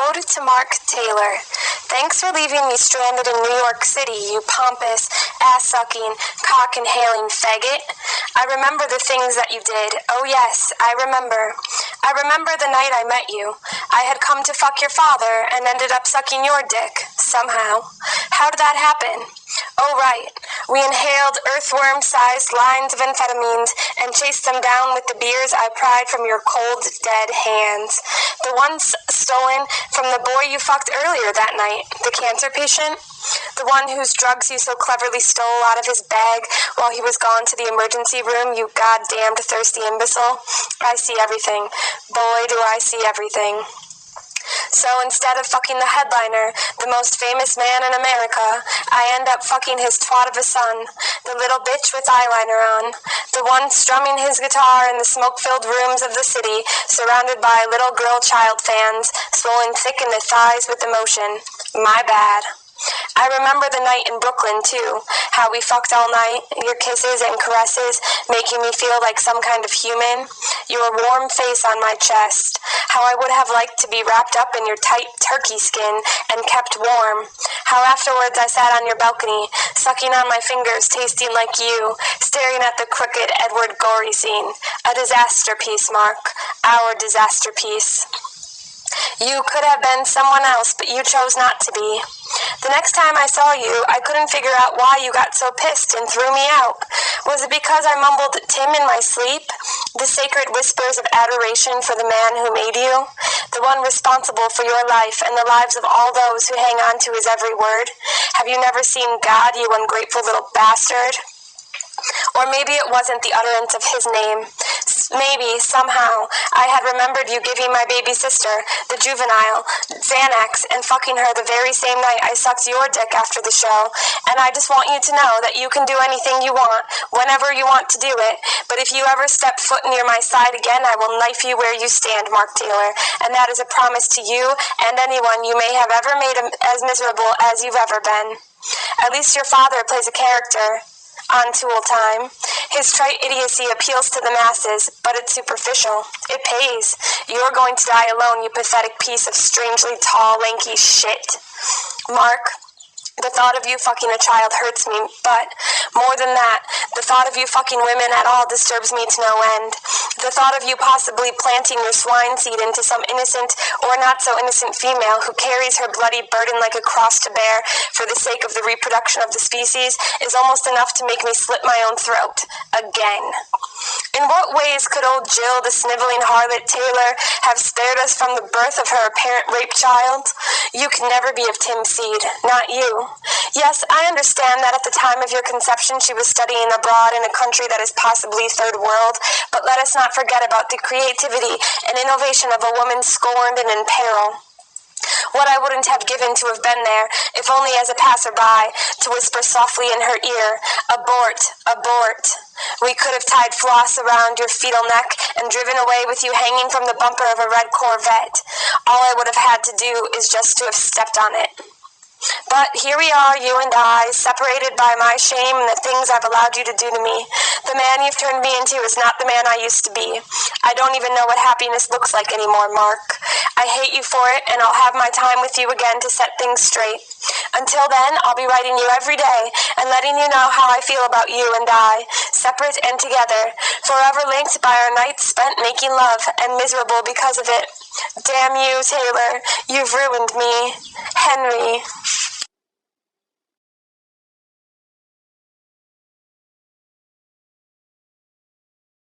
Ode to Mark Taylor. Thanks for leaving me stranded in New York City, you pompous, ass-sucking, cock-inhaling faggot. I remember the things that you did. Oh yes, I remember. I remember the night I met you. I had come to fuck your father and ended up sucking your dick, somehow. How did that happen? Oh right, we inhaled earthworm-sized lines of amphetamines and chased them down with the beers I pried from your cold, dead hands. The ones stolen from the boy you fucked earlier that night, the cancer patient. The one whose drugs you so cleverly stole out of his bag while he was gone to the emergency room, you goddamned thirsty imbecile. I see everything. Boy, do I see everything. So instead of fucking the headliner, the most famous man in America, I end up fucking his twat of a son, the little bitch with eyeliner on, the one strumming his guitar in the smoke-filled rooms of the city, surrounded by little girl child fans, swollen thick in the thighs with emotion. My bad. I remember the night in Brooklyn, too, how we fucked all night, your kisses and caresses making me feel like some kind of human, your warm face on my chest, how I would have liked to be wrapped up in your tight turkey skin and kept warm, how afterwards I sat on your balcony, sucking on my fingers, tasting like you, staring at the crooked Edward Gorey scene, a disaster piece, Mark, our disaster piece. You could have been someone else, but you chose not to be. The next time I saw you, I couldn't figure out why you got so pissed and threw me out. Was it because I mumbled Tim in my sleep? The sacred whispers of adoration for the man who made you? The one responsible for your life and the lives of all those who hang on to his every word? Have you never seen God, you ungrateful little bastard? Or maybe it wasn't the utterance of his name. Maybe, somehow, I had remembered you giving my baby sister, the juvenile, Xanax and fucking her the very same night I sucked your dick after the show, and I just want you to know that you can do anything you want, whenever you want to do it, but if you ever step foot near my side again, I will knife you where you stand, Mark Taylor, and that is a promise to you and anyone you may have ever made as miserable as you've ever been. At least your father plays a character on Tool Time. His trite idiocy appeals to the masses, but it's superficial. It pays. You're going to die alone, you pathetic piece of strangely tall, lanky shit. Mark, the thought of you fucking a child hurts me, but more than that, the thought of you fucking women at all disturbs me to no end. The thought of you possibly planting your swine seed into some innocent or not so innocent female who carries her bloody burden like a cross to bear for the sake of the reproduction of the species is almost enough to make me slit my own throat. Again. In what ways could old Jill, the sniveling harlot Taylor, have spared us from the birth of her apparent rape child? You can never be of Tim's seed, not you. Yes, I understand that at the time of your conception she was studying abroad in a country that is possibly third world, but let us not forget about the creativity and innovation of a woman scorned and in peril. What I wouldn't have given to have been there, if only as a passerby, to whisper softly in her ear, "Abort, abort." We could have tied floss around your fetal neck and driven away with you hanging from the bumper of a red Corvette. All I would have had to do is just to have stepped on it. But here we are, you and I, separated by my shame and the things I've allowed you to do to me. The man you've turned me into is not the man I used to be. I don't even know what happiness looks like anymore, Mark. I hate you for it, and I'll have my time with you again to set things straight. Until then, I'll be writing you every day and letting you know how I feel about you and I, separate and together, forever linked by our nights spent making love and miserable because of it. Damn you, Taylor. You've ruined me. Henry.